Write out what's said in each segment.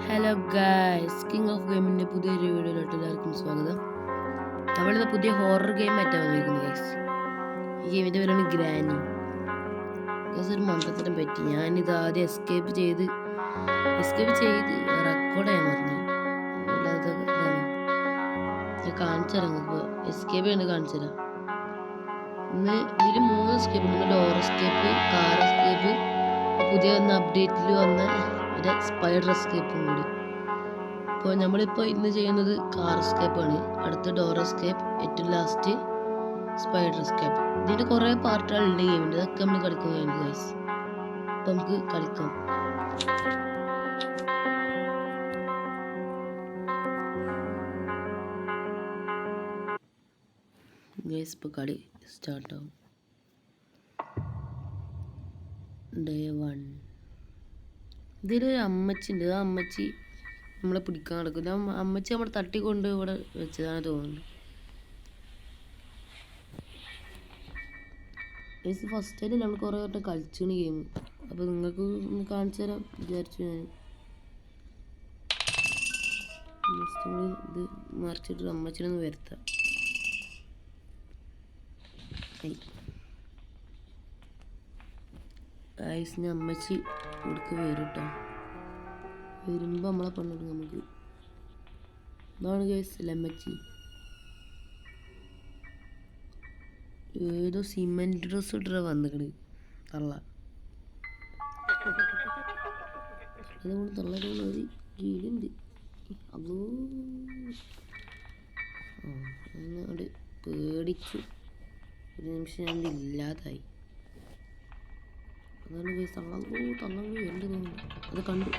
Hello guys, king of ഗെയിമിൻ്റെ പുതിയൊരു വീഡിയോയിലോട്ട് എല്ലാവർക്കും സ്വാഗതം. നമ്മളിത് പുതിയ ഹൊറർ ഗെയിം ആയിട്ടാണ് വന്നിരിക്കുന്നത് ഗൈസ്. ഈ ഗെയിമിൻ്റെ പേരാണ് ഗ്രാനി. ഗൈസ്, ഒരു മന്ത്രത്തിനെ പറ്റി ഞാനിത് ആദ്യം എസ്കേപ്പ് ചെയ്ത് റെക്കോർഡ് ചെയ്യാൻ പറഞ്ഞു. അല്ലാതെ ഇതാണ് ഞാൻ കാണിച്ചു തരാം. ഇപ്പോൾ എസ്കേപ്പ് ചെയ്യേണ്ടത് കാണിച്ചു തരാം. ഇന്ന് ഇതിൽ 3 എസ്കേപ്പ് ഉണ്ട്. ഡോർ എസ്കേപ്പ്, കാർ എസ്കേപ്പ്, പുതിയ വന്ന അപ്ഡേറ്റിൽ വന്ന സ്പൈഡർ എസ്കേപ്പും കൂടി. അപ്പോൾ നമ്മളിപ്പോൾ ഇന്ന് ചെയ്യുന്നത് കാർ എസ്കേപ്പാണ്. അടുത്ത ഡോർ എസ്കേപ്പ്, ഏറ്റവും ലാസ്റ്റ് സ്പൈഡർ എസ്കേപ്പ്. ഇതിൻ്റെ കുറേ പാർട്ടുകളുണ്ട് ഗെയിമിൻ്റെ. അതൊക്കെ നമ്മൾ കളിക്കുന്നതാണ് ഗൈസ്. അപ്പോൾ നമുക്ക് കളിക്കാം. ഗൈസ്, ഇപ്പോൾ കളി സ്റ്റാർട്ടാവും. ഡേ 1. ഇതിലൊരു അമ്മച്ചി ഉണ്ട്. ആ അമ്മച്ചി നമ്മളെ പിടിക്കാൻ നടക്കും. അമ്മച്ചി നമ്മൾ തട്ടിക്കൊണ്ട് ഇവിടെ വെച്ചതാണ് തോന്നുന്നത്. ഫസ്റ്റ് ടൈം നമ്മൾ കുറേ വട്ടം കളിച്ചാണ് ഗെയിം. അപ്പോൾ നിങ്ങൾക്ക് ഒന്ന് കാണിച്ചു തരാം വിചാരിച്ചു ഞാൻ. ജസ്റ്റ് നമ്മൾ ഇത് മറിച്ചിട്ട് അമ്മച്ചിനൊന്ന് വരുത്താം. ഗൈസ്, അമ്മച്ചി ഇവിടേക്ക് വരും കേട്ടോ. വരുമ്പോൾ നമ്മളെ പണിടും നമുക്ക്. ഇതാണ് ഗൈസ് അമ്മച്ചി. ഏതോ സിമെൻറ്റ് ഡ്രസ് ഇട്ടാ വന്നിക്കണ് തള്ള. അതുകൊണ്ട് തള്ളതുകൊണ്ട് ഒരു കീഴുണ്ട്. അതോ അങ്ങോട്ട് പേടിച്ചു. ഒരു നിമിഷം ഞാൻ ഇല്ലാതായി. അതാണ് ഗൈസ് തള്ളു വരുന്നുണ്ട് തോന്നുന്നു. അത് കണ്ടു.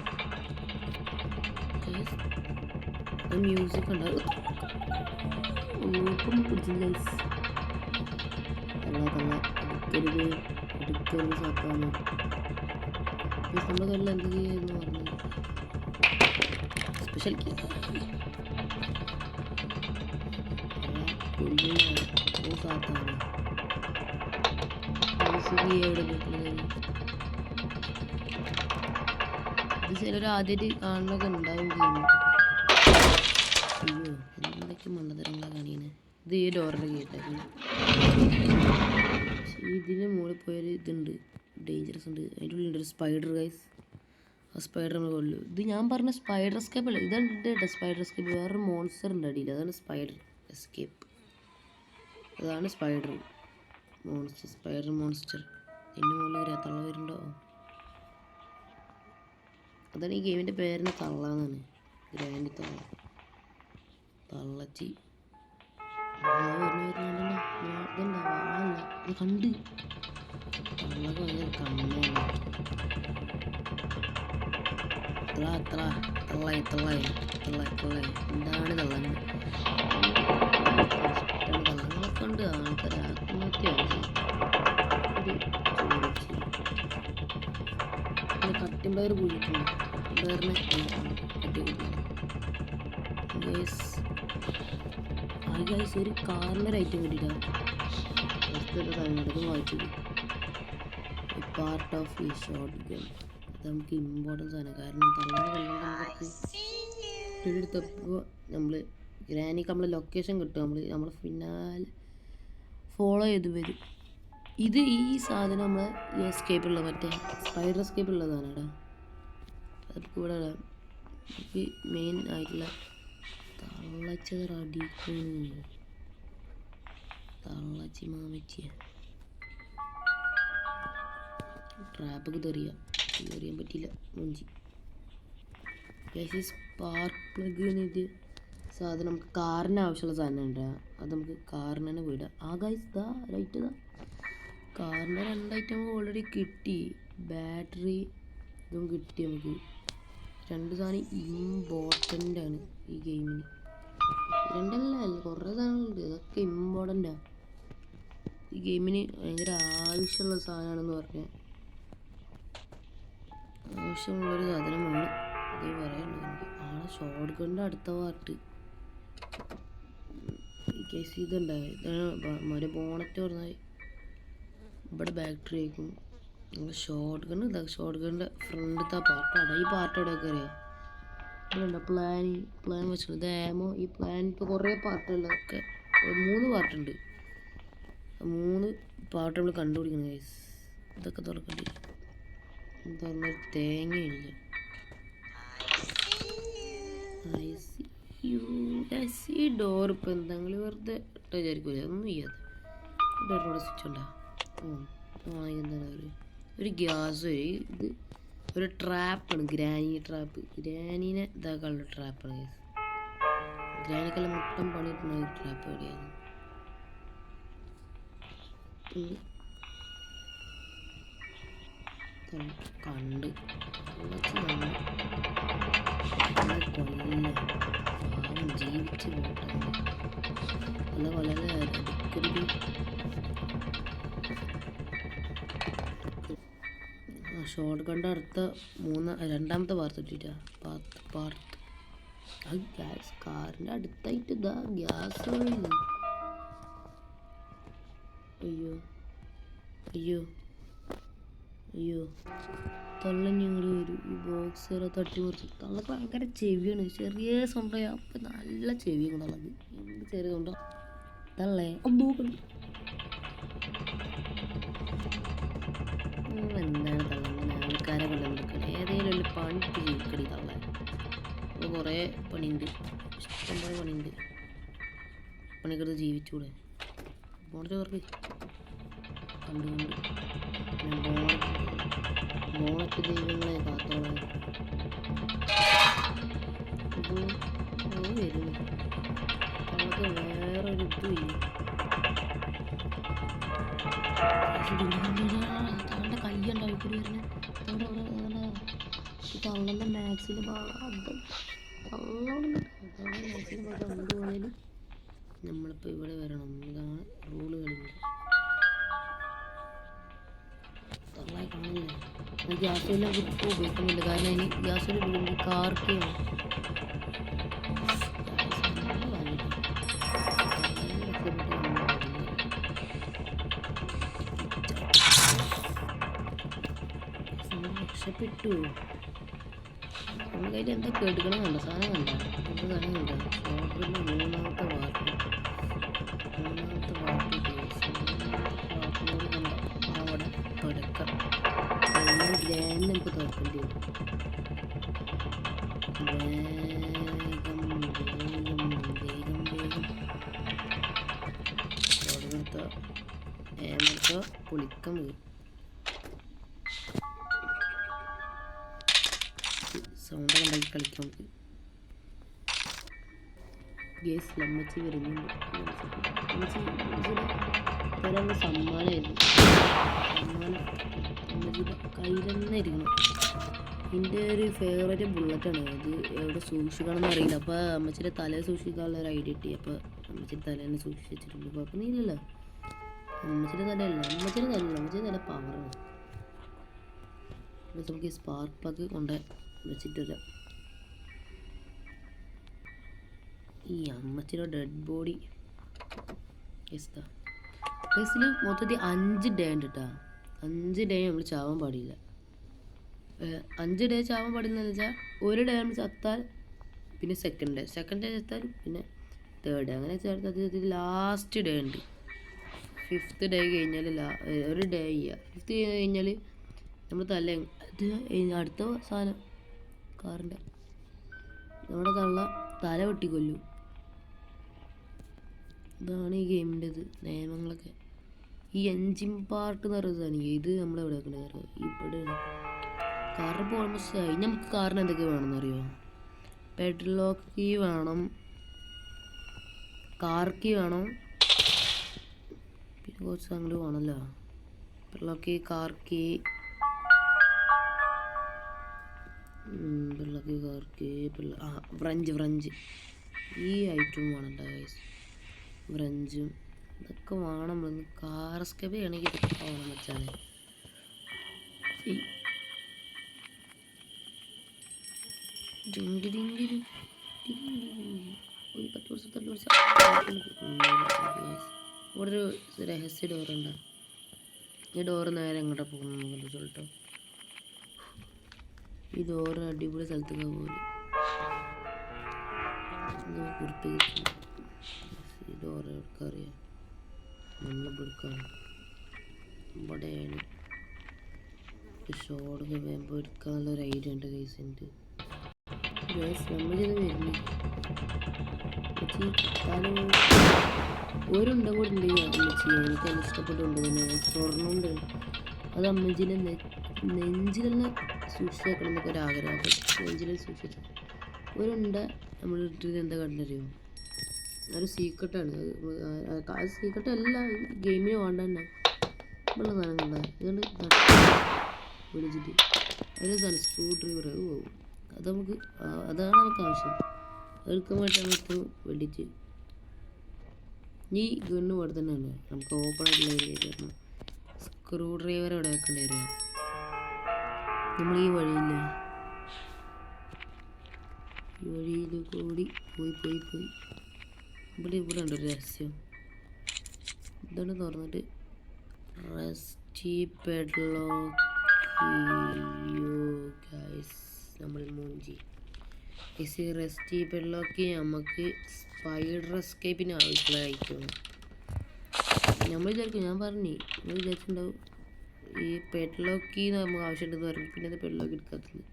അത് മ്യൂസിക് ഉണ്ടാവും. ഓപ്പം പിടിച്ചു ഗൈസ്. അടുക്കരുത് സാത്താന്. നമ്മുടെ കയ്യിൽ എന്ത് ചെയ്യാന്ന് പറഞ്ഞു. സ്പെഷ്യൽ സാത്താണ് എവിടെ പോയിട്ടുള്ളത്. ഇത് ചിലർ ആദ്യമായിട്ട് കാണുന്നൊക്കെ ഉണ്ടാവും ചെയ്യുന്നു. അയ്യോ, എന്തൊക്കെ മണ്ടത്തരങ്ങളാണ് കാണിക്കുന്നത്. ഇത് ഈ ഡോറിൻ്റെ കേട്ടായിരുന്നു. ഇതിന് മുകളിൽ പോയൊരു ഇതുണ്ട്, ഡേഞ്ചറസ് ഉണ്ട്. അതിൻ്റെ ഉള്ളിൽ ഒരു സ്പൈഡർ ഗൈസ്. ആ സ്പൈഡർ നമ്മൾ കൊള്ളു. ഇത് ഞാൻ പറഞ്ഞ സ്പൈഡർ എസ്കേപ്പ് അല്ല, ഇതാണ് സ്പൈഡർ എസ്കേപ്പ്. വേറൊരു മോൺസ്റ്റർ ഉണ്ട് അടിയിൽ, അതാണ് സ്പൈഡർ എസ്കേപ്പ്. അതാണ് സ്പൈഡർ മോൺസ്റ്റർ. എൻ്റെ മുകളിൽ തള്ള വരുന്നുണ്ടോ? അതാണ് ഈ ഗെയിമിൻ്റെ പേരിന് തള്ളാന്നാണ്. ഗ്രാൻഡി തള്ളച്ചി. കണ്ട് തള്ളക്ക് ഭയങ്കര കണ്ണാണ്. തള്ളായി എന്താണ് തള്ളങ്ങൾ? തള്ളങ്ങളൊക്കെ ഉണ്ട്. ആൾക്കാർ ആത്മഹത്യയാണ്. കട്ടിമ്പയർ കുഴിക്കുന്നു. കട്ടിമ്പയറിനെ ഗൈസ് ഒരു കാറിൻ്റെ ഒരു ഐറ്റം കിട്ടിയിട്ടാണ് വായിച്ചത്. പാർട്ട് ഓഫ് ഈ ഷോർട്ട് ഗൺ. അത് നമുക്ക് ഇമ്പോർട്ടൻസ് ആണ്. കാരണം എടുത്തപ്പോൾ നമ്മൾ ഗ്രാനിക്ക് നമ്മൾ ലൊക്കേഷൻ കിട്ടും. നമ്മൾ പിന്നാലെ ഫോളോ ചെയ്ത് വരും. ഈ സാധനം നമ്മൾ ഈ എസ്കേപ്പുള്ള മറ്റേ സ്പൈഡർ എസ്കേപ്പുള്ളതാണ് കേട്ടോ. അതൊക്കെ ഇവിടെ നമുക്ക് മെയിൻ ആയിട്ടുള്ള തള്ളച്ചി മാമച്ചിയ ട്രാപ്പൊക്കെ തെറിയാൻ പറ്റിയില്ല. മുഞ്ചി സ്പാർക്ക് പ്ലഗ്. ഇത് സാധനം നമുക്ക് കാറിന് ആവശ്യമുള്ള സാധനം ഉണ്ട്. അത് നമുക്ക് കാറിന് തന്നെ വിടാം. ഗൈസ് ഇതാ റൈറ്റ് ഇതാ കാറിൻ്റെ 2 ഐറ്റം ഓൾറെഡി കിട്ടി. ബാറ്ററി ഇതും കിട്ടി. നമുക്ക് 2 സാധനം ഇമ്പോർട്ടൻ്റ് ആണ് ഈ ഗെയിമിന്. 2 അല്ല, കുറേ സാധനങ്ങളുണ്ട്. ഇതൊക്കെ ഇമ്പോർട്ടൻ്റാണ് ഈ ഗെയിമിന്. ഭയങ്കര ആവശ്യമുള്ള സാധനമാണെന്ന് പറഞ്ഞാൽ ആവശ്യമുള്ളൊരു സാധനമാണ്. അതേ പറയാനുള്ളൂ എനിക്ക്. ഷോർട്ട് ഗണ്ണിൻ്റെ അടുത്ത പാർട്ട് ഈ കേസ് ഇതുണ്ടായി. ഇതാണ് ബോണറ്റ് പറഞ്ഞാൽ ഇവിടെ ബാറ്ററി ആയിരിക്കും. ഷോർട്ട് ഗണ്ണ് ഷോർട്ട് ഗണ്ണിൻ്റെ ഫ്രണ്ടിലത്തെ പാർട്ടാണ്. ഈ പാർട്ട് എവിടെയൊക്കെ അറിയാം. ഇതുണ്ട് പ്ലാൻ വെച്ചിട്ടുണ്ട്. ആമോ ഈ പ്ലാൻ ഇപ്പോൾ കുറേ പാർട്ടുകളൊക്കെ 3 പാർട്ടുണ്ട്. 3 പാർട്ട് നമ്മൾ കണ്ടുപിടിക്കണം ഗൈസ്. ഇതൊക്കെ തുറക്കണ്ടി തുറന്നൊരു തേങ്ങയില്ല. ഈ ഡോർ ഇപ്പം എന്തെങ്കിലും വെറുതെ ഇട്ട് വിചാരിക്കൂല, ഒന്നും ചെയ്യാതെ ഡോറിനോട് സ്വിച്ച് ഉണ്ടാ. എന്താണ് ഒരു ഗ്യാസ് ഇത് ഒരു ട്രാപ്പാണ്, ഗ്രാനി ട്രാപ്പ്. ഗ്രാനീനെ ഇതാക്കാനുള്ള ട്രാപ്പാണ് ഗൈസ്. ഗ്രാനിക്കെല്ലാം മുട്ടം പണിയിട്ടുള്ള ഒരു ട്രാപ്പ് എവിടെയാണ് കണ്ട് ജീവിച്ച് പോട്ടെ. അല്ല വളരെ അടുക്കടി ഷോർട്ട് കണ്ട അടുത്ത 2ാമത്തെ പാർട്ട് ഇട്ടിട്ടാ. പാർട്ട് അത് ഗ്യാസ് കാറിൻ്റെ അടുത്തായിട്ട് ഇതാ ഗ്യാസ്. അയ്യോ അയ്യോ അയ്യോ തള്ള ഞങ്ങൾ വരും. ഈ ബോക്സ് വരെ തട്ടി മറിച്ച്. തള്ളക്ക് ഭയങ്കര ചെവിയാണ്, ചെറിയ സൗണ്ടായി. അപ്പം നല്ല ചെവിയാണ് തള്ളക്ക്. എന്ത് ചെറിയ സൗണ്ടാ തള്ളേ. എന്താണ് തള്ള ഇങ്ങനെ ആൾക്കാരെ കൊല്ലം നിൽക്കണം? ഏതെങ്കിലും ഒരു പണിക്ക് ജീവിക്കടി തള്ള. അപ്പോൾ കുറേ പണിയുണ്ട്, ഇഷ്ടംപോലെ പണിയുണ്ട്. പണിക്കെടുത്ത് ജീവിച്ചൂടെ? ബോണറ്റ് തുറക്ക്. കണ്ടുകൊണ്ട് ബോണറ്റ് ദൈവങ്ങളെ കാത്തോളാം. ഇത് വരുന്നു നമുക്ക് വേറൊരു ഇതുമില്ല. തങ്ങളുടെ കയ്യുണ്ടാവും കൂടി വരുന്നത്. തള്ളൻ്റെ മാക്സിൽ കൊണ്ടുപോയാൽ നമ്മളിപ്പോൾ ഇവിടെ വരണം. ഇതാണ് റൂളുകളുണ്ട്. തള്ളായി കാണില്ല. ഗ്യാസ് എല്ലാം ഇപ്പോൾ ഉപയോഗിക്കുന്നില്ല, കാരണം അതിന് ഗ്യാസ് ഉപയോഗിക്കുന്നത് കാർക്കാണ്. രക്ഷപ്പെട്ടു. നമ്മുടെ കയ്യിൽ എന്താ കേടുക്കണമെന്നുണ്ടോ? സാധനം കണ്ട എന്ത് സാധനം കണ്ട? ഷോർട്ടിൽ 3ാമത്തെ പാർട്ടിനോട് കണ്ട അവിടെ തുടക്കം. ഗ്രാൻഡ് നമുക്ക് തുറക്കേണ്ടി വരും. വേഗം പൊളിക്കാൻ വരും. സൗണ്ട് ഉണ്ടാക്കി കളിക്കാൻ നമുക്ക്. ഗേസ് ലമ്മച്ചി വരുന്നുണ്ട്. തരാനുള്ള സമ്മാനമായിരുന്നു. അമ്മച്ചിയുടെ കയ്യിൽ തന്നെ ഇരിക്കണം. എൻ്റെ ഒരു ഫേവറേറ്റ് ബുള്ളറ്റാണ്. അത് എവിടെ സൂക്ഷിക്കണമെന്ന് അറിയില്ല. അപ്പോൾ അമ്മച്ചിയുടെ തല സൂക്ഷിക്കാനുള്ള ഒരു ഐഡിയ കിട്ടി. അപ്പോൾ അമ്മച്ചിയുടെ തല തന്നെ സൂക്ഷിച്ച് വെച്ചിട്ടുണ്ട്. കുഴപ്പമൊന്നുമില്ലല്ലോ. അമ്മച്ചിയുടെ തല പവറാണ്. നമുക്ക് ഈ സ്പാർക്ക് പ്ലഗ് കൊണ്ട് വെച്ചിട്ട് വരാം. ഈ അമ്മച്ചിയുടെ ഡെഡ് ബോഡി കേസിൽ മൊത്തത്തിൽ 5 ഡേ ഉണ്ട് കേട്ടോ. 5 ഡേ നമ്മൾ ചാവാൻ പാടില്ല. 5 ഡേ ചാവാൻ പാടില്ലെന്ന് വെച്ചാൽ ഒരു ഡേ നമ്മൾ ചത്താൽ പിന്നെ സെക്കൻഡ് ഡേ ചത്താൽ പിന്നെ തേർഡ് ഡേ, അങ്ങനെ ചേർത്ത് ലാസ്റ്റ് ഡേ ഉണ്ട്. 5th ഡേ കഴിഞ്ഞാൽ ഒരു ഡേ ചെയ്യുക. 5th കഴിഞ്ഞാൽ നമ്മൾ അടുത്ത സാധനം കാറിൻ്റെ നമ്മുടെ തല വെട്ടിക്കൊല്ലും. ഇതാണ് ഈ ഗെയിമിൻ്റെ നിയമങ്ങളൊക്കെ. ഈ എൻജിൻ പാർട്ട് എന്ന് പറയുന്നതാണ്. ഇത് നമ്മളെവിടെ വെക്കണത്? ഇവിടെയാണ്. കാറിന് ഇപ്പോൾ ഓൾമോസ്റ്റ് ആയി. നമുക്ക് കാറിന് എന്തൊക്കെ വേണമെന്ന് അറിയോ? പെഡ്ലോക്ക് കീ വേണം, കാർ കീ വേണം, പിന്നെ കുറച്ച് സാധനങ്ങൾ വേണമല്ലോ. പെഡ്ലോക്ക് കീ, കാർ കീ, വ്രഞ്ച് ഈ ഐറ്റവും വേണം ഗൈസ്. വ്രഞ്ചും ഇതൊക്കെ വേണം. നമ്മളൊന്ന് കാർ എസ്കേപ്പ് ചെയ്യണമെങ്കിൽ ഇതൊക്കെ വേണം വെച്ചാൽ. ഇവിടെ ഒരു രഹസ്യ ഡോറുണ്ട്. ഈ ഡോറ് നേരെ എങ്ങോട്ടാ പോകുന്നത് കേട്ടോ. ഈ ഡോറ് അടിപൊളി സ്ഥലത്തേക്ക് പോലെ. കുറിപ്പിക്കും. ഡോർ എടുക്കറിയാം, മണ്ണെടുക്കാൻ ഇവിടെയാണ് ഷോടൊക്കെ വേമ്പോ എടുക്കാനുള്ളൊരു ഐഡിയ ഉണ്ട് ഗൈസ്. ഉണ്ട് നമ്മളിത് വരുന്നു ഒരുണ്ട കൂടെ ഉണ്ട് അമ്മച്ചി. എനിക്ക് അത് ഇഷ്ടപ്പെട്ടുണ്ട്. തന്നെ സ്വർണ്ണമുണ്ട്, അത് അമ്മച്ചിൻ്റെ നെഞ്ചിലെല്ലാം സൂക്ഷിച്ച് വെക്കണം എന്നൊക്കെ ഒരാഗ്രഹം. നെഞ്ചിൽ സൂക്ഷിച്ചു ഒരുണ്ട നമ്മൾ ഇട്ടിട്ട് എന്താ കണ്ടറിയോ, അതൊരു സീക്രട്ടാണ്. അത് സീക്രട്ട് അല്ല, ഗെയിമിന് വേണ്ട തന്നെ ഉള്ള സാധനങ്ങളുണ്ട്. ഇതുകൊണ്ട് വിളിച്ചിട്ട് ഒരു സ്ക്രൂ ഡ്രൈവർ പോകും. അത് നമുക്ക് അതാണ് നമുക്ക് ആവശ്യം. എടുക്കാൻ വേണ്ടിയിട്ടാണ് ഇപ്പോൾ വെടിച്ച് ഈ ഗണ്ണ് ഇവിടെ തന്നെ ഉണ്ട്. നമുക്ക് ഓപ്പൺ ആയിട്ടുള്ള ഏരിയ തരണം. സ്ക്രൂ ഡ്രൈവർ ഇവിടെ വെക്കേണ്ട ഏരിയ. നമ്മൾ ഈ വഴിയില്ലേ, ഈ വഴിയിൽ കൂടി പോയി ഇവിടെ ഉണ്ട് ഒരു രഹസ്യം. ഇതാണ് തുറന്നിട്ട് റെസ്റ്റി പെഡ്ലോക്ക് ഗൈസ്. നമ്മൾ മൂഞ്ചി റെസ്റ്റി പെഡ്ലോക്ക് നമുക്ക് സ്പൈഡർ എസ്കേപ്പിന് ആവശ്യമുള്ള ഐറ്റം. നമ്മൾ വിചാരിക്കും, ഞാൻ പറഞ്ഞു നമ്മൾ വിചാരിച്ചിട്ടുണ്ടാവും ഈ പെഡ്ലോക്ക് നമുക്ക് ആവശ്യമുണ്ടെന്ന് പറഞ്ഞു. പിന്നെ അത് പെഡ്ലോക്ക് എടുക്കാത്തത്.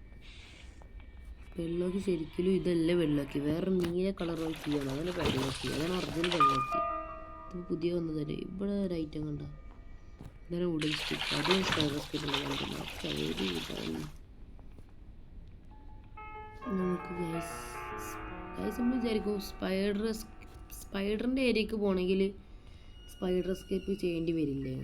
പെഡ്ലോക്ക് ശരിക്കും ഇതല്ല പെഡ്ലോക്ക്, വേറെ നീല കളർ വഴി ചെയ്യണം. അതല്ല പെഡ്ലോക്ക്, അതാണ് ഒറിജിനൽ പെഡ്ലോക്ക്. ഇത് പുതിയ വന്നതല്ലേ. ഇവിടെ ഒരു ഐറ്റം കണ്ട, ഇതാണ് വുഡൻ സ്റ്റിക്ക്. അത് സ്പൈഡർ എസ്കേപ്പിൻ്റെ നമുക്ക് ഗൈസ് നമ്മൾ വിചാരിക്കും സ്പൈഡറിൻ്റെ ഏരിയക്ക് പോകണമെങ്കിൽ സ്പൈഡർ എസ്കേപ്പ് ചെയ്യേണ്ടി വരില്ലേ.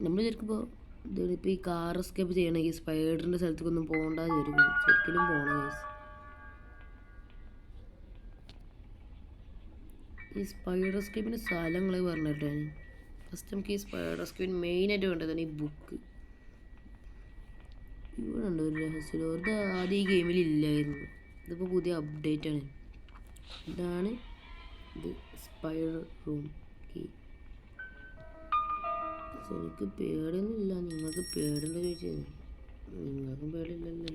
നമ്മൾ വിചാരിക്കുമ്പോൾ ഇതിപ്പോൾ ഈ കാർ എസ്കേപ്പ് ചെയ്യണമെങ്കിൽ സ്പൈഡറിൻ്റെ സ്ഥലത്തേക്കൊന്നും പോകണ്ടാതെ വരും. ശരിക്കും പോകണം ഗൈസ്. ഈ സ്പൈഡർ എസ്കേപ്പിൻ്റെ സ്ഥലങ്ങൾ പറഞ്ഞിട്ടോ. ഫസ്റ്റ് നമുക്ക് ഈ സ്പൈഡർ എസ്കേപ്പിന് മെയിനായിട്ട് വേണ്ടതാണ് ഈ ബുക്ക്. ഇവിടെ ഉണ്ട് ഒരു രഹസ്യം. ഇത് ആദ്യം ഈ ഗെയിമിൽ ഇല്ലായിരുന്നു, ഇതിപ്പോൾ പുതിയ അപ്ഡേറ്റ് ആണ്. ഇതാണ് ഇത് സ്പൈഡർ റൂം കീ. എനിക്ക് പേടിയൊന്നുമില്ല, നിങ്ങൾക്ക് പേടുണ്ടോ ചോദിച്ചത്. നിങ്ങൾക്കും പേടില്ലല്ലോ.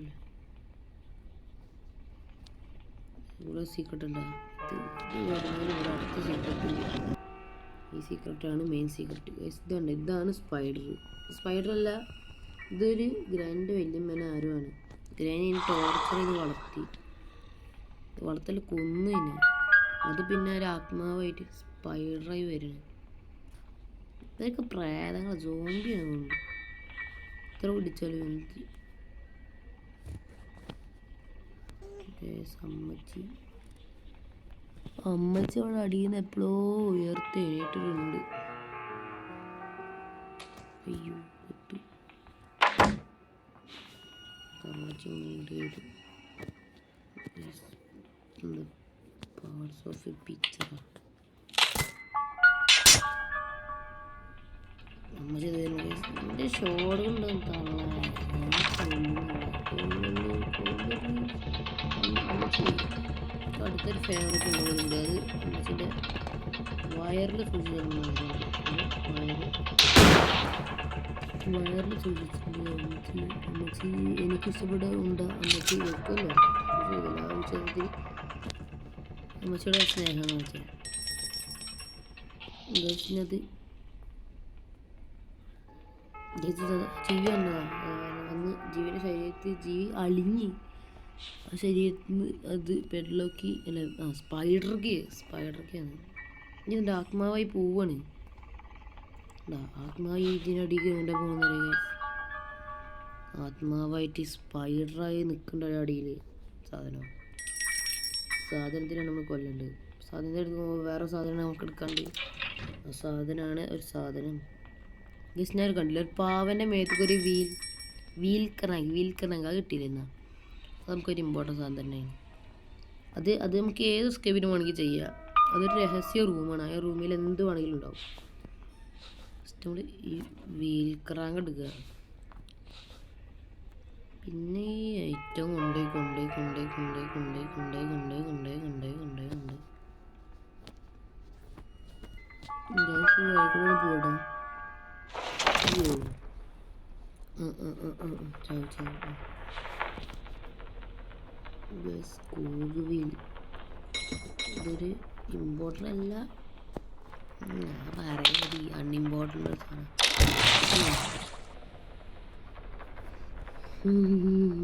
ഇവിടെ സീക്രട്ട് ഉണ്ടോ? ഇവിടെ അടുത്ത സീക്രട്ട് ഉണ്ട്. ഈ സീക്രട്ടാണ് മെയിൻ സീക്രട്ട്. ഇതുണ്ട്, ഇതാണ് സ്പൈഡർ അല്ല, ഇതൊരു ഗ്രാൻഡ് വല്യമ്മനെ ആരുമാണ്. ഗ്രാൻഡ് ടോർച്ചർ ചെയ്ത് വളർത്തൽ കൊന്നു തന്നെ. അത് പിന്നെ ഒരു ആത്മാവായിട്ട് സ്പൈഡറായി വരുന്നു. ഇതൊക്കെ പ്രേതങ്ങൾ സോംബിയാണ്. ഇത്ര പിടിച്ചാലും എനിക്ക് അമ്മച്ചി അവിടെ അടിയിൽ നിന്ന് എപ്പോഴോ ഉയർത്തി എണീറ്റിട്ടുണ്ട്. അയ്യോ കുത്തു അമ്മച്ചി വരും. Parts of A picture. അമ്മച്ചി എൻ്റെ ഷോടുകളുണ്ട്. അടുത്തൊരു ഫേവറേറ്റ് ഉള്ളതുണ്ട്. അത് അമ്മച്ചിൻ്റെ വയറിൽ സൂക്ഷിച്ചിട്ടുണ്ട്. അമ്മച്ചി എനിക്കിഷ്ടപ്പെട്ട ഉണ്ട്. അമ്മച്ചി വെക്കുമല്ലോ ആ വിഷയത്തിൽ അമ്മച്ചിയുടെ സ്നേഹമാണ് വെച്ചാൽ ഗൾഫിനത് ജീവി വന്നതാണ്. അന്ന് ജീവിയുടെ ശരീരത്തിൽ ജീവി അളിഞ്ഞ് ആ ശരീരത്തിൽ നിന്ന് അത് പെഡ്ലോക്ക് അല്ല സ്പൈഡർക്കാണ്. ഇനി ഇതിൻ്റെ ആത്മാവായി പോവാണ്. ആത്മാവായി ഇതിനടിക്ക് എന്താ പോകുന്നറിയ, ആത്മാവായിട്ട് സ്പൈഡറായി നിൽക്കേണ്ട അടിയിൽ സാധനത്തിനാണ് നമ്മൾ കൊല്ലേണ്ടത്. സാധനത്തിന് എടുക്കുമ്പോൾ വേറെ സാധനം നമുക്ക് എടുക്കാണ്ട്. ആ സാധനമാണ് ഒരു സാധനം. ഗസ്നാർ കണ്ടില്ല, ഒരു പാവൻ്റെ മേത്തേക്ക് ഒരു വീൽ കറങ്ങി അത് കിട്ടിയിരുന്ന. അത് നമുക്കൊരു ഇമ്പോർട്ടൻറ്റ് സാധനം തന്നെയാണ്. അത് നമുക്ക് ഏത് സ്കെപ്പിന് വേണമെങ്കിൽ ചെയ്യാം. അതൊരു രഹസ്യ റൂമാണ്. ആ റൂമിൽ എന്ത് വേണമെങ്കിലും ഉണ്ടാവും. ഫസ്റ്റ് നമ്മൾ ഈ വീൽ കറാങ് എടുക്കുക. പിന്നെ ഈ ഐറ്റം കൊണ്ടുപോയി പോടാ. അയ്യോ ചാവ് സ്കൂവിൽ ഇതൊരു ഇമ്പോർട്ടൻ്റ് അല്ല, ഞാൻ പറയുന്നത് അൺഇമ്പോർട്ടൻ്റ് സാധനം.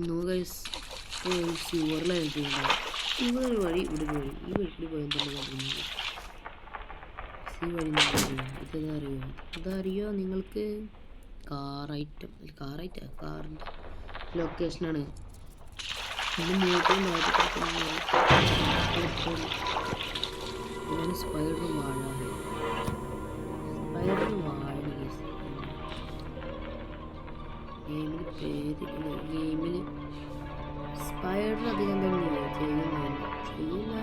നോ ഗൈസ്, ഷുവറിലായിട്ട് ഇവിടെ ഒരു വഴി, ഇവിടെ ഒരു വഴി, ഈ വഴി പോയി എന്തുകൊണ്ട് ഈ വഴി ഇതറിയോ നിങ്ങൾക്ക്? കാറിൻ്റെ ലൊക്കേഷനാണ്. സ്പൈഡർ വാഴ ഗെയിമിൽ സ്പൈഡർ അധികം തന്നെ ചെയ്യില്ല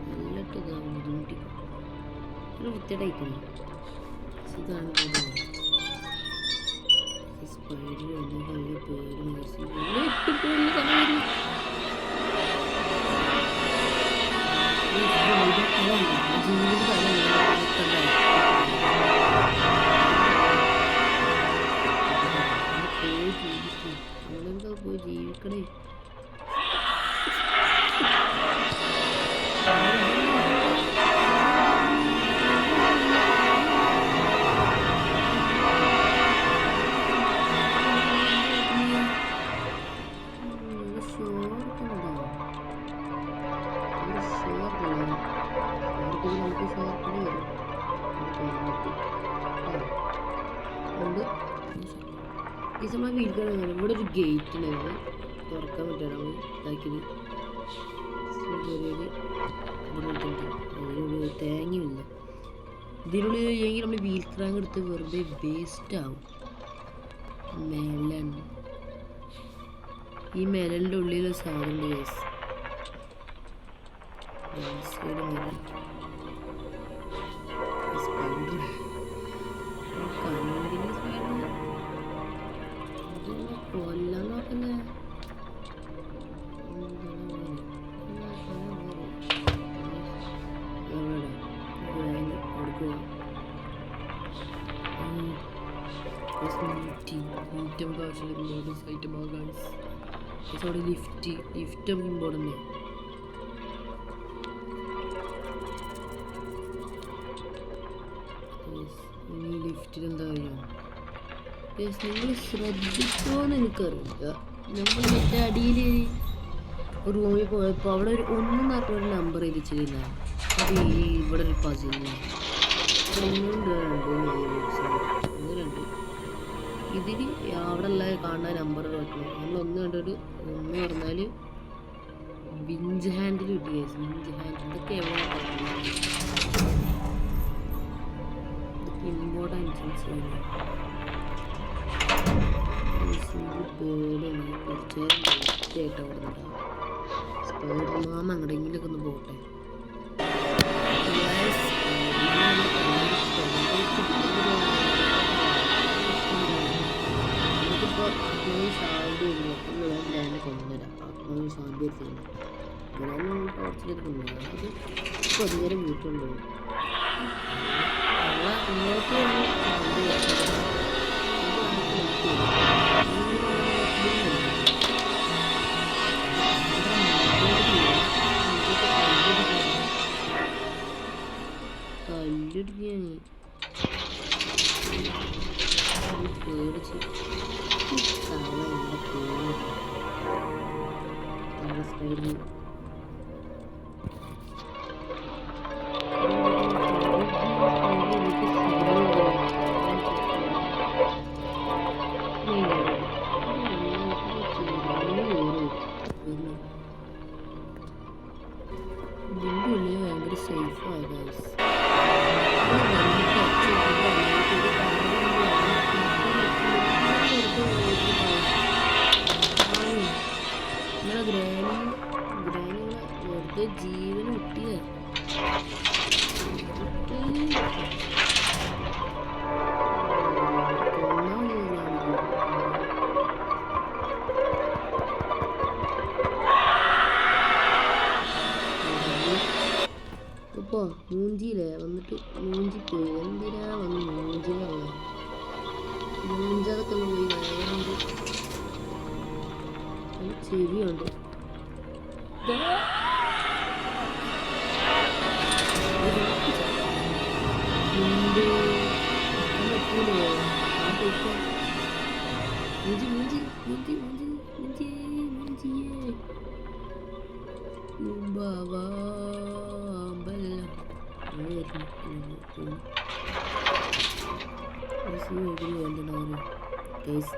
നല്ലിട്ട് ബുദ്ധിമുട്ടിക്കും. ഒരു വൃത്തിയായിട്ടായിരിക്കണം. ഇതാണ് സ്പൈഡർ നല്ല പേര് പോയി ജീവിക്കണേ. ഇവിടെ ഒരു ഗേറ്റ് ഉണ്ടായിരുന്നു, തുറക്കാൻ പറ്റാണ് ഇതാക്കിയത്. അതിനുള്ളിൽ തേങ്ങയില്ല. ഇതിനുള്ളിൽ എങ്കിൽ നമ്മൾ വീൽ ക്രാങ്ക് എടുത്ത് വെറുതെ വേസ്റ്റ് ആവും. മെലൺ, ഈ മെലണിൻ്റെ ഉള്ളിൽ സാധനം ഗൈസ്. കൊല്ലാൻ നോക്കുന്നേ. Lift important. ഈ ലിഫ്റ്റിൽ എന്താ അറിയാം, നിങ്ങൾ ശ്രദ്ധിക്കുമോയെന്ന് എനിക്കറിയില്ല. നമ്മൾ മറ്റേ അടിയിൽ ഒരു റൂമിൽ പോയപ്പോൾ അവിടെ ഒരു 1 എന്ന് പറഞ്ഞൊരു നമ്പർ എഴുതിച്ചില്ല. അത് ഇവിടെ ഒരു പസില്ല. 1, 2, 2 ഇതിൽ അവിടെ ഉള്ള കാണുന്ന നമ്പർ വെക്കണം. നമ്മൾ 1 കണ്ടിട്ട് 1 പറഞ്ഞാൽ വിഞ്ച് ഹാൻഡിൽ കിട്ടി. വിഞ്ച് ഹാൻഡിൽ ഇതൊക്കെ എവിടെ ഇമ്പോർട്ടൻസ് കുറച്ച് വൃത്തിയായിട്ട് അവിടെ നിന്നിട്ടാണ്. സ്പൈഡർ മാമ അങ്ങടെങ്കിലൊക്കെ ഒന്ന് പോട്ടെ. നമുക്കിപ്പോൾ ശാന്തി ലാൻഡ് കൊണ്ടുവരാം. ശാന്തി എത്തിയില്ല ഇങ്ങനെ ടോർച്ചിലേക്ക് കൊണ്ടുവരാം. അത് പൊതുവരെ വീട്ടുണ്ടോ ഇങ്ങോട്ട് കല്ലിടിക്കാണ് പേടിച്ച് സൈഡിൽ ഭയങ്കര സേഫാണ് ഗൈസ്. നമ്മളെ ഗ്രാനികളെ വെറുതെ ജീവൻ കിട്ടിയ ഇപ്പോൾ മൂഞ്ചിയില്ലേ വന്നിട്ട് മൂഞ്ചിപ്പോയി. എന്തിനാ വന്ന് മൂഞ്ചിലുള്ള മൂഞ്ചതൊക്കെ ഒന്ന് പോയി വേണ്ട ചെവിയുണ്ട്.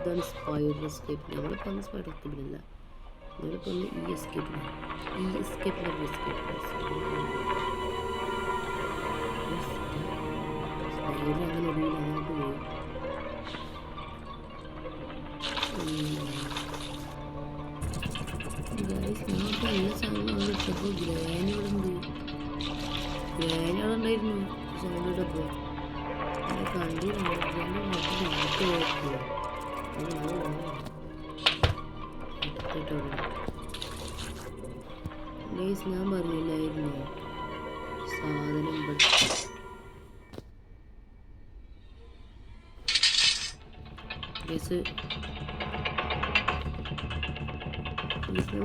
ഇതാണ് സ്പൈഡർ എസ്കേപ്പ്. ഞങ്ങളിപ്പോൾ അന്ന് സ്പൈഡർ എസ്കേപ്പിലല്ല, ഞങ്ങളിപ്പോൾ ഒന്ന് ഈ എസ്കേപ്പിലാണ്. ഈ എസ്കേപ്പിലാണ് എസ്കേപ്പ് അങ്ങനെ ഒടുവിൽ അങ്ങോട്ട് പോയി. ഞങ്ങൾക്ക് എല്ലാ സാധനങ്ങളും ഇട്ടപ്പോൾ ഗ്രാനുകളുണ്ട്. ഗ്രാനുകളുണ്ടായിരുന്നു സൗണ്ട് ഇട്ടപ്പോൾ കണ്ടിരുന്നു. ഞാൻ പറഞ്ഞില്ലായിരുന്നു സാധനം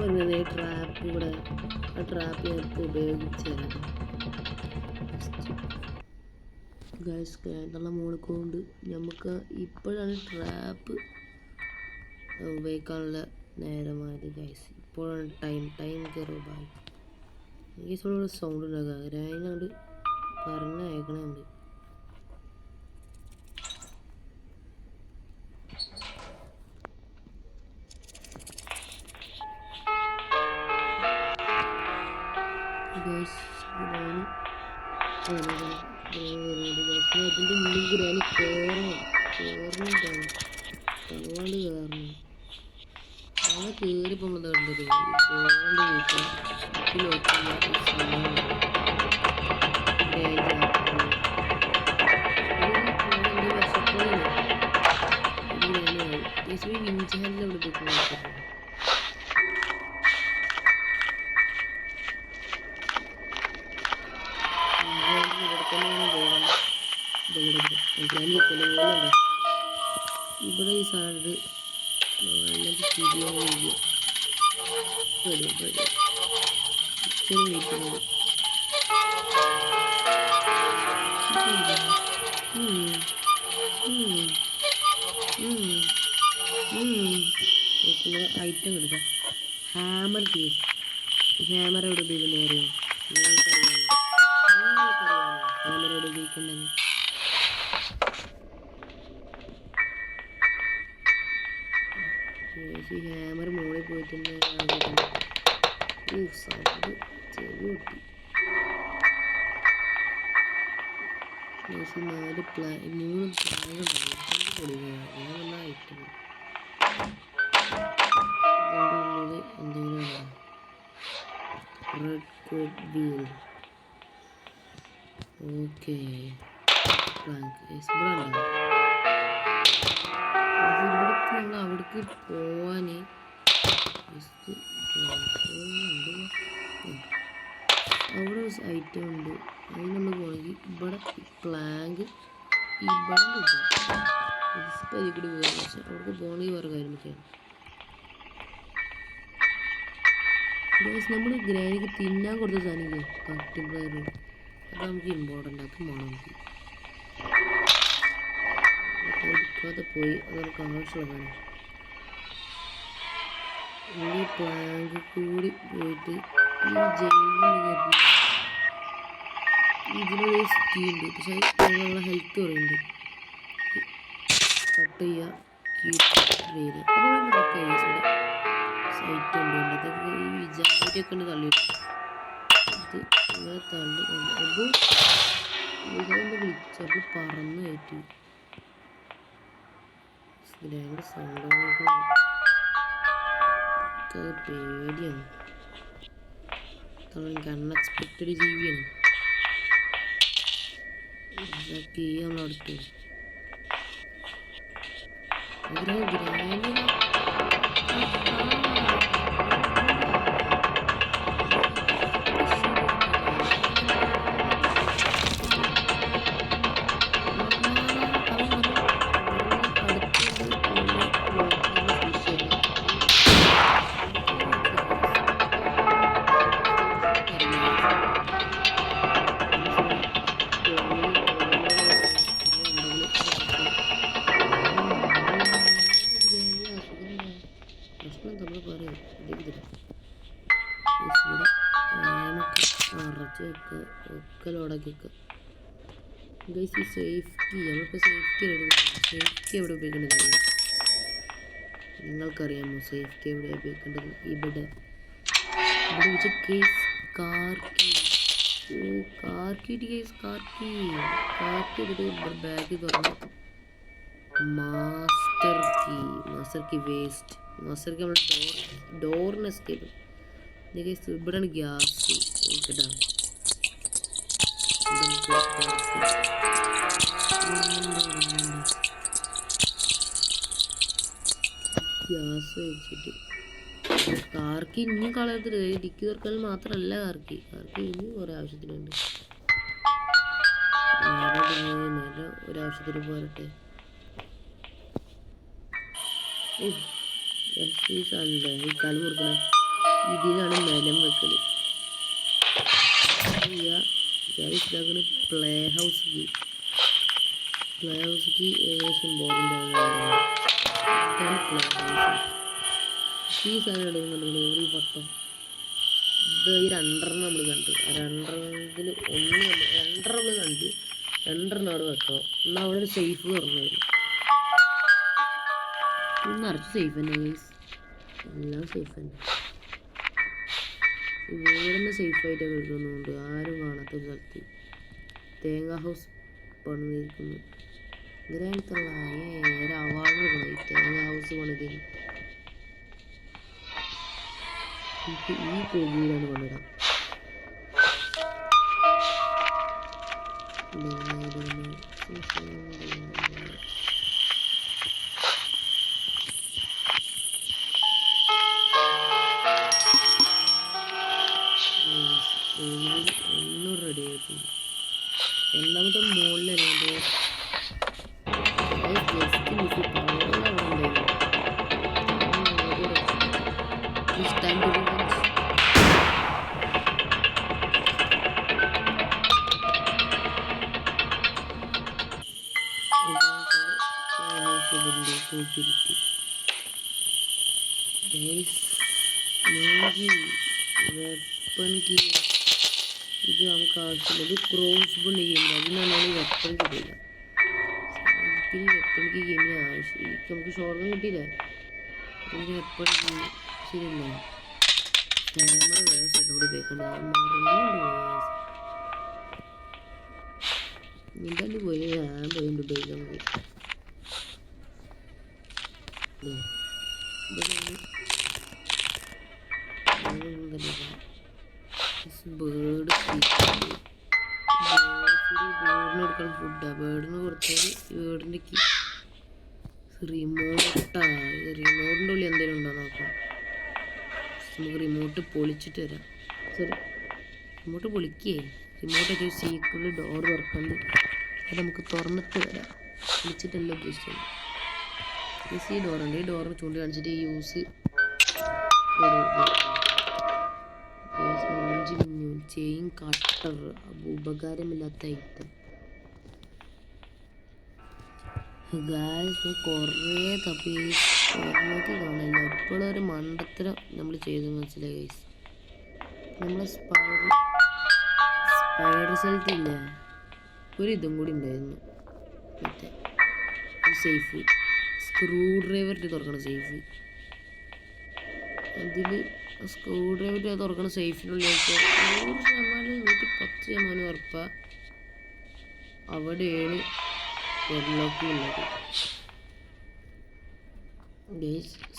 പറഞ്ഞത് ട്രാപ്പ് ഇവിടെ ആ ട്രാപ്പ് ഞങ്ങൾക്ക് ഉപയോഗിച്ചാണ് ഗൈസ്. കേരള മോളിക്കൊണ്ട് നമുക്ക് ഇപ്പോഴാണ് ട്രാപ്പ് ഉപയോഗിക്കാനുള്ള നേരമായത് ഗൈസ്. ഇപ്പോഴാണ് ടൈം കയറുമ്പോൾ ഗൈസോട് സൗണ്ട് ഉണ്ടാക്കുക. അതിനോട് പറഞ്ഞയക്കണുണ്ട്. അതിൻ്റെ ഉള്ളിൽ ഗ്രാനി കയറണം കാരണം അങ്ങനെ കയറി പോകുന്നത് കണ്ടത് പോകേണ്ട വീട്ടിൽ വിഞ്ചാലിൽ അവിടെ പോയി ഇവിടെ ഈ സാധനം ഐറ്റം എടുക്കാം. Hammer case. ഹാമർ എവിടെ ഉപയോഗിക്കുന്നത് അറിയാം? ഹാമർ എവിടെ ഉപയോഗിക്കണ്ടെന്ന് ഹാമർ മുകളിൽ പോയിട്ടുണ്ട്. സൗണ്ട് ചെവി പൊട്ടി. 3 പ്ലാനുണ്ടാവും ഐറ്റം എന്തെങ്കിലും റെഡ് കോട്ട് വീൽ. ഓക്കെ നമ്മൾ അവിടേക്ക് പോവാൻ അവിടെ ഐറ്റം ഉണ്ട്. അതിന് നമ്മൾ പോകണമെങ്കിൽ ഇവിടെ പ്ലാങ്ക് ഇവിടെ പരിക്കൂടി പോകാം. പക്ഷെ അവിടേക്ക് പോകണമെങ്കിൽ വേറെ കാര്യം ഒക്കെയാണ്. നമ്മൾ ഗ്രാനിക്ക് തിന്നാൻ കൊടുത്ത സാധനം കട്ടിംഗ് പ്ലെയർ അത് നമുക്ക് ഇമ്പോർട്ടൻ്റ് ആക്കി വേണം. എടുക്കാതെ പോയി അതൊക്കെ ആവശ്യമുള്ളതാണ്. ഈ പ്ലാങ്ക് കൂടി പോയിട്ട് ഈ ജയിലിൽ ഇതിനൊരു സ്കീ ഉണ്ട്. പക്ഷേ അതിനുള്ള ഹെൽത്ത് കുറയുന്നുണ്ട്. കട്ട് ചെയ്യുക കീപ്പ് അപ്പോൾ സൈറ്റ് ഉണ്ട്. അതൊക്കെ ഈ വിചാരിയൊക്കെ ഉണ്ട് തള്ളിയിട്ട് ഇത് ഇങ്ങനെ തള്ളി അത് വിളിച്ചപ്പോൾ പറന്ന് കയറ്റി. ഇതിൻ്റെ സൗണ്ടൊക്കെ പേടിയാണ്. എനിക്ക് അൺഎക്സ്പെക്റ്റഡ് ജീവിയാണ്. ഇതൊക്കെ നമ്മളടുത്ത് ഗ്രാനി നമ്മൾ പറയും ഇവിടെ നമുക്ക് നിറച്ച് വെക്കുക ഒക്കെ ലോഡാക്കി വെക്കുക. ഗൈസ് ഈ സേഫ് കീ നമ്മളിപ്പോൾ സേഫ് കീ എവിടെ ഉപയോഗിക്കേണ്ടത് നിങ്ങൾക്കറിയാമോ? സേഫ് കീ എവിടെയാണ് ഉപയോഗിക്കേണ്ടത്? ഇവിടെ വെച്ച് കേസ് കാർ കീ എടുത്ത് ബാഗ് തുറന്നു. Master key waste. Master key നമ്മൾ ഡോറിന് എസ്കേപ്പ്. ഇവിടെയാണ് ഗ്യാസ് കേട്ടോ. ഗ്യാസ് വെച്ചിട്ട് കാർക്ക് ഇനിയും കളയത്തില്ല. ഡിക്കി തുറക്കൽ മാത്രമല്ല കാർക്ക് ഇനിയും കുറേ ആവശ്യത്തിനുണ്ട്. നേരെ ഒരാവശ്യത്തിന് പോരട്ടെ. ഈ കാല് മുറുക്കണം. ഇതിനാണ് നിലം വെക്കൽ. ഇതാക്കണ പ്ലേ ഹൗസ് കീ ഏകദേശം ഇമ്പോർട്ടൻ്റ് ആണ്. പ്ലേ ഹൗസ് ഈ സാധനം ഒരു വട്ടം ഇത് ഈ രണ്ടെണ്ണം നമ്മൾ കണ്ടു. രണ്ടെണ്ണത്തിൽ രണ്ടെണ്ണം നമ്മൾ കണ്ട് രണ്ടെണ്ണം അവിടെ വെക്കണം. എന്നാൽ അവിടെ ഒരു സേഫ് തുറന്നു വരും. നിറച്ച് സേഫ് തന്നെ ഗൈസ്, എല്ലാം സേഫ് തന്നെ. ഇവിടെ നിന്ന് സേഫായിട്ട് കിട്ടുന്നുണ്ട്. ആരും കാണാത്ത ഒരു സ്ഥലത്ത് തേങ്ങ ഹൗസ് പണിതിരിക്കുന്നു. ഇതിനകത്തുള്ള ഒരു അവാർഡ് കൊടുക്കണം ഈ തേങ്ങ ഹൗസ് പണിതിന്. ഈ കോഴിയിലാണ് പണിടാം. ഒന്നും റെഡി ആയിട്ടുണ്ട്. രണ്ടാമത്തെ മുകളിലാണ് വെപ്പൺ കീ. ഇത് നമുക്ക് ആവശ്യമില്ല. ഇത് ക്രോസ് ബോൺ ഗെയിമില്ല, അതിനാണ് വെപ്പൺ കിട്ടില്ല. വെപ്പൺ കീ ഗെയിമിന് ആവശ്യം. നമുക്ക് ഷോർഗൺ കിട്ടിയില്ലേ, അതിന് വെപ്പൺ കീ ശരിയല്ല. ക്യാമറ വേറെ സ്ഥലം കൂടി ഉപയോഗിക്കണ്ട. എന്തായാലും പോയി ഞാൻ പോയിട്ടുണ്ട് ഉപയോഗിക്കാൻ പോയി. ബേർഡ് ബേർഡിന് കൊടുക്കണം ഫുഡാണ്. ബേർഡിന് കൊടുത്താൽ ബേർഡിൻ്റെ കീ റിമോട്ടാ. റിമോട്ടിൻ്റെ ഉള്ളിൽ എന്തെങ്കിലും ഉണ്ടോ നോക്കാം. നമുക്ക് റിമോട്ട് പൊളിച്ചിട്ട് വരാം. Sorry, remote പൊളിക്കേ. റിമോട്ടൊക്കെ ഒരു സീക്രട്ട് ഡോർ തുറക്കണ്ട്. അത് നമുക്ക് തുറന്നിട്ട് വരാം. പൊളിച്ചിട്ടല്ല ഉദ്ദേശിച്ചത്. ഈ ഡോറുണ്ട്. ഈ ഡോറിന് ചൂണ്ടി കാണിച്ചിട്ട് യൂസ് ചെയിൻ കട്ടർ, ഉപകാരമില്ലാത്ത ഐറ്റം. ഗായ്സ് കുറേ തപ്പി തുറന്നൊക്കെ കാണില്ല. എപ്പോഴും ഒരു മണ്ടത്തരം നമ്മൾ ചെയ്ത് മനസ്സിലായി ഗൈസ്. നമ്മളെ സ്പൈഡർ സ്ഥലത്തില്ല ഒരു ഇതും കൂടി ഉണ്ടായിരുന്നു. മറ്റേ സേഫ് സ്ക്രൂ ഡ്രൈവറിട്ട് തുറക്കണം സേഫ്. അതിൽ സ്ക്രൂ ഡ്രൈവറിട്ട് തുറക്കണം സേഫിനുള്ളിൽ 100% ഉറപ്പാ അവിടെയാണ് ഡെഡ്ലോക്ക് ഉള്ളത്.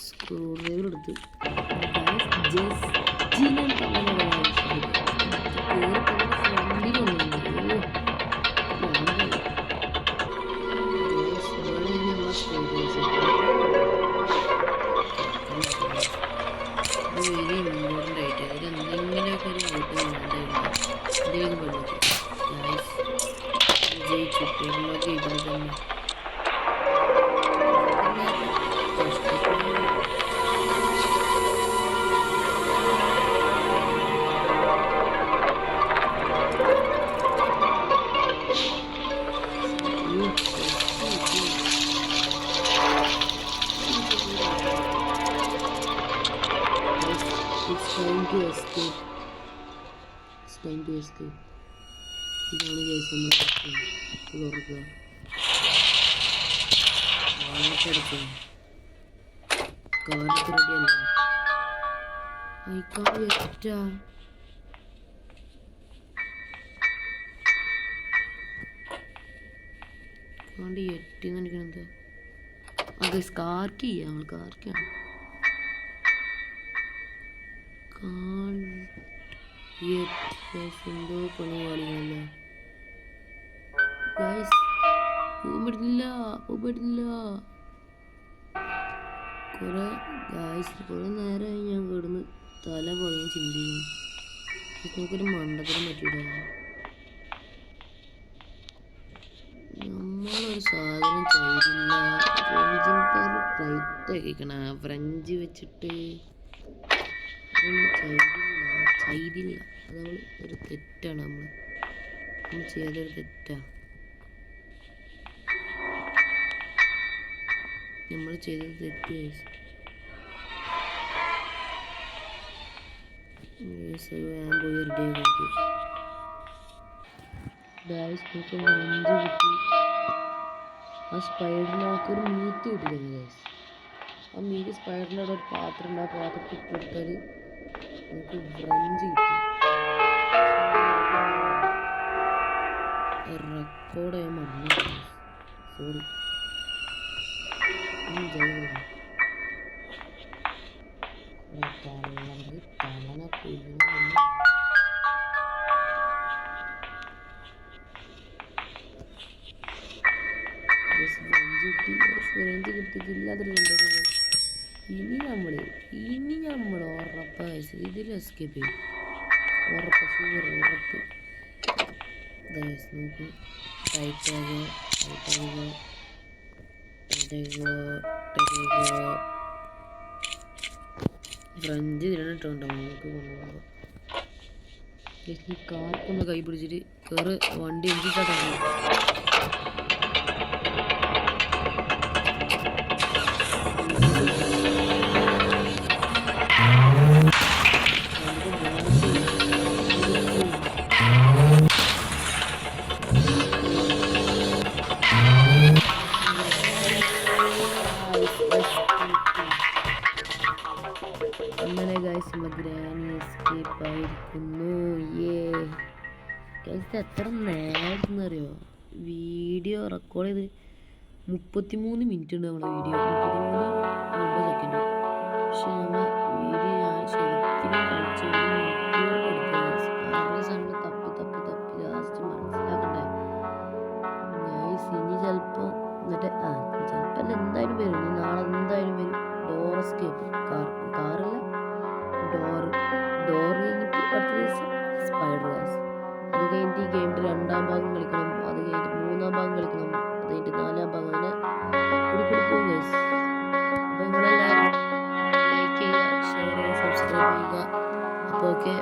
സ്ക്രൂ ഡ്രൈവർ എടുത്ത് വെരി ഇമ്പോർട്ടൻ്റ് ആയിട്ട് അതിലെന്തെങ്കിലുമൊക്കെ ഒരു ഐറ്റം വേണ്ടതുണ്ട്. ജയിച്ചു ഡെഡ്ലോക്ക് ചെയ്താൽ തന്നെ It's time to escape. It's time to escape. ഇതാണ് കേസ് നമ്മൾ തുറക്കുക. വാഴക്കെടുക്കുക. കാലത്ത് റെഡിയല്ല. അയക്കാൾ വെറ്റാ. കാണ്ട് എട്ടിന്ന് എനിക്കെന്താ അത് സ്കാർക്ക് ചെയ്യാം. നമ്മൾ കാർക്കാണ് എന്തോ പണി കാണിക്കണല്ലോ. പറ്റില്ല കുറെ നേരമായി ഞാൻ കിടന്ന് തല പോയി ചിന്തിക്കും. നമുക്കൊരു മണ്ടത്തരം പറ്റിയില്ല. നമ്മളൊരു സാധനം ചെയ്തില്ല. ഫ്ലൈറ്റ് ആക്കിക്കണ ഫ്രഞ്ച് വെച്ചിട്ട് ചെയ്തില്ല. അത് നമ്മൾ ഒരു തെറ്റാണ്. നമ്മൾ ചെയ്തൊരു തെറ്റാണ്. നമ്മൾ ചെയ്തത് തെറ്റ്. ഞാൻ പോയി റെഡി ആക്കി. ഫ്രഞ്ച് കിട്ടി. ആ സ്പൈഡറിനൊരു മീറ്റ് കിട്ടിയിരുന്നു ഗൈസ്. ആ മീറ്റ് സ്പൈഡറിൻ്റെ അവിടെ ഒരു പാത്രം ഉണ്ട്. ആ പാത്രത്തിൽ ഇട്ടെടുത്താൽ നമുക്ക് ഫ്രഞ്ച് കിട്ടി. റെക്കോർഡ് ചെയ്യാൻ മറന്നു. സോറി. തള്ളനെ കൊല്ലുന്നു. ഫ്രഞ്ച് കിട്ടിയില്ലാത്തൊരു സന്തോഷം. ഇനി നമ്മൾ ഉറപ്പ് ഇതിൽ എസ്കേപ്പ് ചെയ്യും. ഉറപ്പ് നോക്ക്. നോക്ക് ഫ്രഞ്ച് ഇതിലിട്ടുണ്ടോ നമുക്ക് കൊണ്ടുപോകുമ്പോൾ ഈ കാർക്കൊന്ന് കൈ പിടിച്ചിട്ട് കയറ്. വണ്ടി എഞ്ചിട്ടാണ്. അങ്ങനെ ഗൈസ് നമ്മൾ ഗ്രാനി എസ്കേപ്പ് ആയിരിക്കുന്നു. ഗൈസ് എത്ര നേരം അറിയോ വീഡിയോ റെക്കോർഡ് ചെയ്ത്? 33 മിനിറ്റ് ഉണ്ട് നമ്മുടെ വീഡിയോ. 33 സെക്കൻഡ്. പക്ഷെ നമ്മൾ വീഡിയോ ഞാൻ ശരിക്കും കളിച്ച് തപ്പി ലാസ്റ്റ് മനസ്സിലാക്കണ്ടേ ഗൈസ്. ഇനി ചിലപ്പോൾ ചിലപ്പോൾ എന്തായാലും വരും. നാളെ എന്തായാലും വരും. Door escape. കാറില്ല, ഡോർ കഴിഞ്ഞിട്ട് അടുത്ത ദിവസം സ്പൈഡർ ഗൈസ്. അത് കഴിഞ്ഞിട്ട് ഈ ഗെയിമിൻ്റെ 2ാം ഭാഗം കളിക്കണം. അത് കഴിഞ്ഞിട്ട് 3ാം ഭാഗം കളിക്കണം. അത് കഴിഞ്ഞിട്ട് 4ാം ഭാഗം. അങ്ങനെ കൊടുക്കും ഗൈസ്. അപ്പോൾ നിങ്ങളെല്ലാവരും ലൈക്ക് ചെയ്യുക, ഷെയർ ചെയ്യുക, സബ്സ്ക്രൈബ് ചെയ്യുക. അപ്പോൾ ഓക്കെ.